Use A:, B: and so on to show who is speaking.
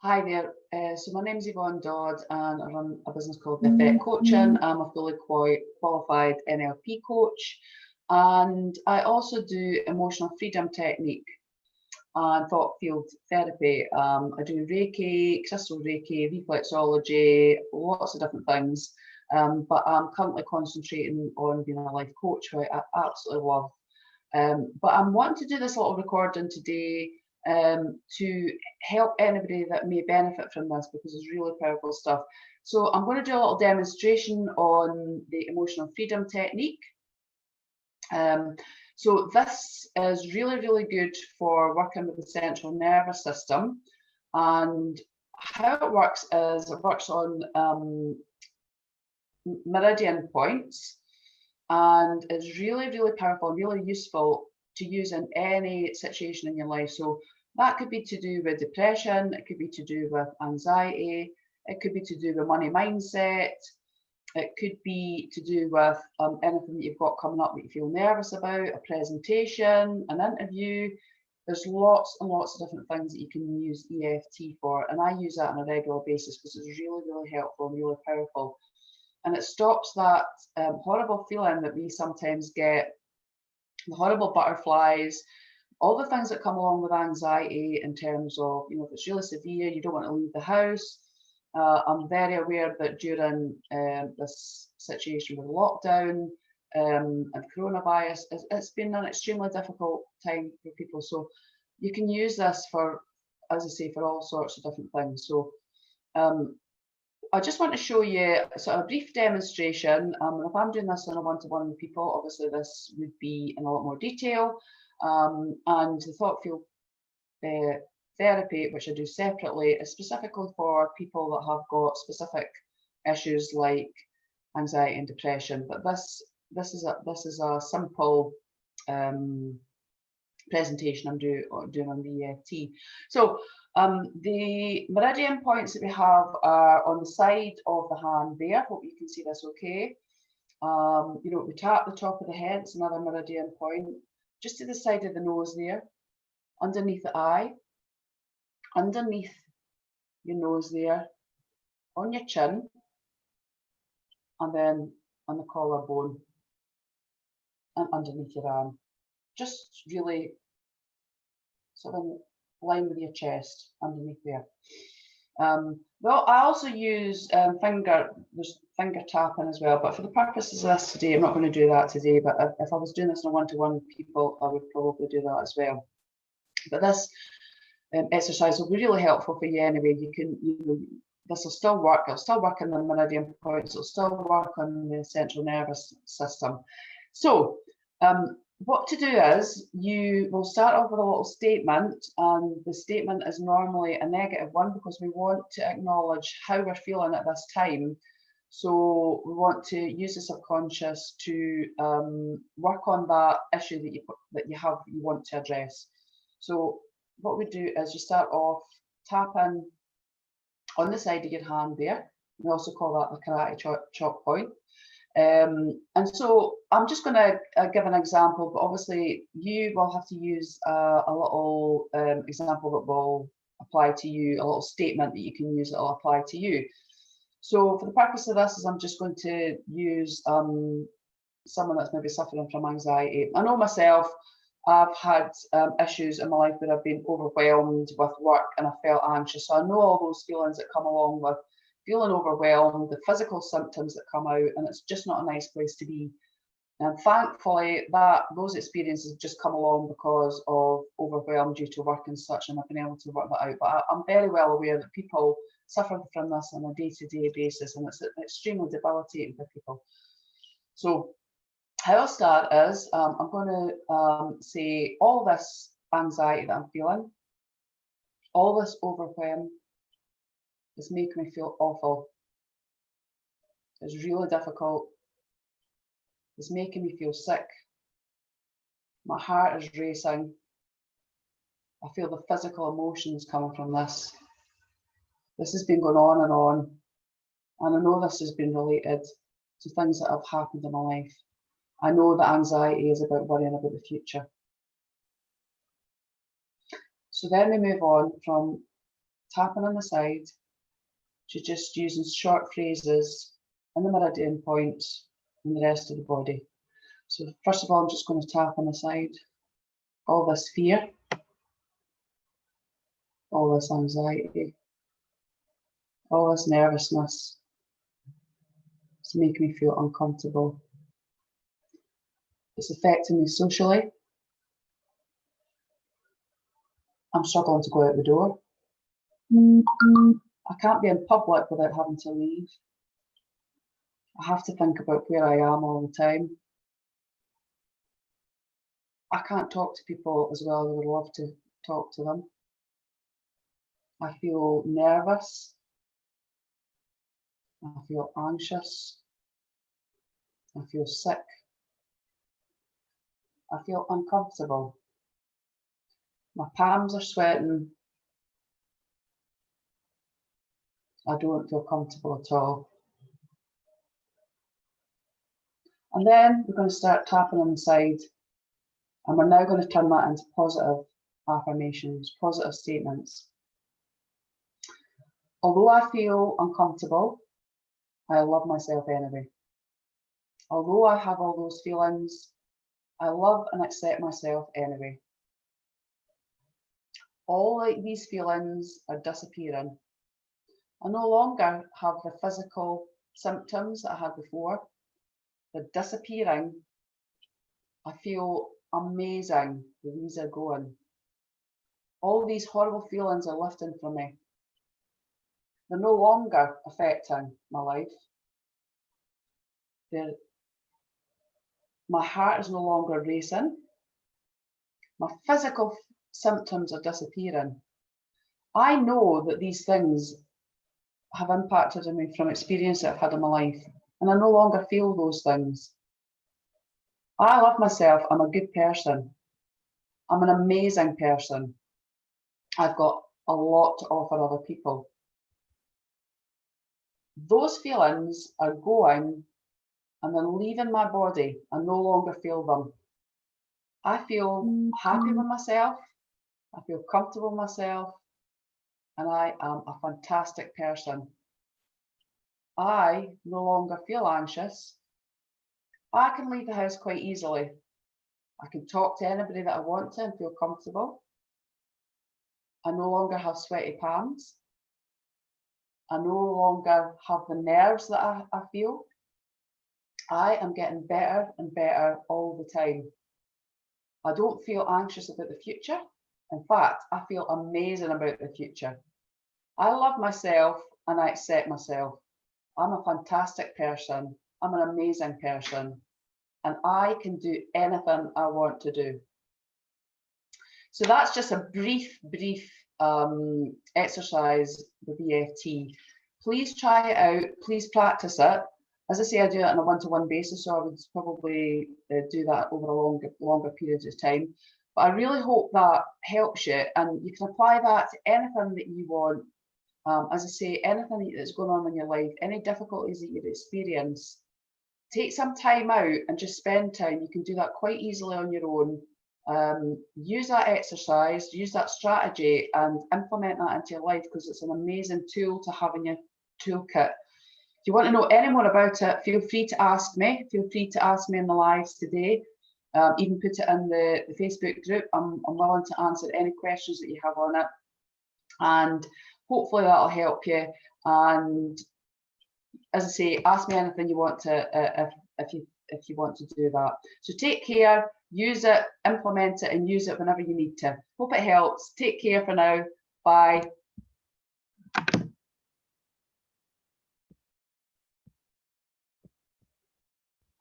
A: Hi there. So my name's Yvonne Dodd and I run a business called Effect Coaching. I'm a fully qualified NLP coach and I also do emotional freedom technique and thought field therapy. I do Reiki, crystal Reiki, reflexology, lots of different things. But I'm currently concentrating on being a life coach, which I absolutely love. But I'm wanting to do this little recording today to help anybody that may benefit from this because it's really powerful stuff. So I'm going to do a little demonstration on the emotional freedom technique. So this is really, really good for working with the central nervous system. And how it works is it works on meridian points and is really, really powerful, really useful to use in any situation in your life. So that could be to do with depression, it could be to do with anxiety, it could be to do with money mindset, it could be to do with anything that you've got coming up that you feel nervous about, a presentation, an interview. There's lots and lots of different things that you can use EFT for, and I use that on a regular basis because it's really, really helpful and really powerful. And it stops that horrible feeling that we sometimes get, the horrible butterflies, all the things that come along with anxiety in terms of, if it's really severe, you don't want to leave the house. I'm very aware that during this situation with lockdown and coronavirus, it's been an extremely difficult time for people. So you can use this for, as I say, for all sorts of different things. So I just want to show you sort of a brief demonstration. If I'm doing this on a one-to-one with people, obviously this would be in a lot more detail. And the thought field therapy, which I do separately, is specifically for people that have got specific issues like anxiety and depression. But this is a simple presentation I'm doing on the EFT. So the meridian points that we have are on the side of the hand there. Hope you can see this okay. We tap the top of the head, it's another meridian point. Just to the side of the nose there, underneath the eye, underneath your nose there, on your chin, and then on the collarbone, and underneath your arm. Just really sort of in line with your chest, underneath there. Well, I also use finger tapping as well, but for the purposes of this today, I'm not going to do that today, but if I was doing this on a one-to-one people, I would probably do that as well. But this exercise will be really helpful for you anyway. This will still work. It'll still work on the meridian points. It'll still work on the central nervous system. So what to do is you will start off with a little statement, and the statement is normally a negative one because we want to acknowledge how we're feeling at this time. So we want to use the subconscious to work on that issue that you want to address. So what we do is you start off tapping on the side of your hand there. We also call that the karate chop point. And so I'm just going to give an example, but obviously you will have to use a little example that will apply to you, a little statement that you can use that will apply to you. So for the purpose of this, I'm just going to use someone that's maybe suffering from anxiety. I know myself, I've had issues in my life where I've been overwhelmed with work and I felt anxious. So I know all those feelings that come along with feeling overwhelmed, the physical symptoms that come out, and it's just not a nice place to be. And thankfully, those experiences just come along because of overwhelm due to work and such, and I've been able to work that out. But I'm very well aware that people suffer from this on a day-to-day basis, and it's extremely debilitating for people. So how I'll start is I'm going to say all this anxiety that I'm feeling, all this overwhelm, it's making me feel awful. It's really difficult. It's making me feel sick. My heart is racing. I feel the physical emotions coming from this. This has been going on, and I know this has been related to things that have happened in my life. I know that anxiety is about worrying about the future. So then we move on from tapping on the side to just using short phrases in the meridian points and the rest of the body. So first of all, I'm just going to tap on the side. All this fear, all this anxiety, all this nervousness, it's making me feel uncomfortable. It's affecting me socially. I'm struggling to go out the door. I can't be in public without having to leave. I have to think about where I am all the time. I can't talk to people as well as I would love to talk to them. I feel nervous. I feel anxious. I feel sick. I feel uncomfortable. My palms are sweating. I don't feel comfortable at all. And then we're going to start tapping on the side, and we're now going to turn that into positive affirmations, positive statements. Although I feel uncomfortable, I love myself anyway. Although I have all those feelings, I love and accept myself anyway. All these feelings are disappearing. I no longer have the physical symptoms that I had before. They're disappearing. I feel amazing that these are going. All these horrible feelings are lifting from me. They're no longer affecting my life. My heart is no longer racing. My physical symptoms are disappearing. I know that these things have impacted on me from experience that I've had in my life, and I no longer feel those things. I love myself. I'm a good person. I'm an amazing person. I've got a lot to offer other people. Those feelings are going and then leaving my body. I no longer feel them. I feel happy with myself. I feel comfortable with myself. And I am a fantastic person. I no longer feel anxious. I can leave the house quite easily. I can talk to anybody that I want to and feel comfortable. I no longer have sweaty palms. I no longer have the nerves that I feel. I am getting better and better all the time. I don't feel anxious about the future. In fact, I feel amazing about the future. I love myself and I accept myself. I'm a fantastic person. I'm an amazing person. And I can do anything I want to do. So that's just a brief exercise with EFT. Please try it out. Please practice it. As I say, I do it on a one-to-one basis, so I would probably do that over a longer period of time. But I really hope that helps you, and you can apply that to anything that you want. As I say, anything that's going on in your life, any difficulties that you experience, take some time out and just spend time. You can do that quite easily on your own. Use that exercise, use that strategy, and implement that into your life, because it's an amazing tool to have in your toolkit. If you want to know any more about it, feel free to ask me. Feel free to ask me in the lives today. Even put it in the Facebook group. I'm willing to answer any questions that you have on it. And hopefully that'll help you. And as I say, ask me anything you want to, if you want to do that. So take care, use it, implement it, and use it whenever you need to. Hope it helps. Take care for now. Bye.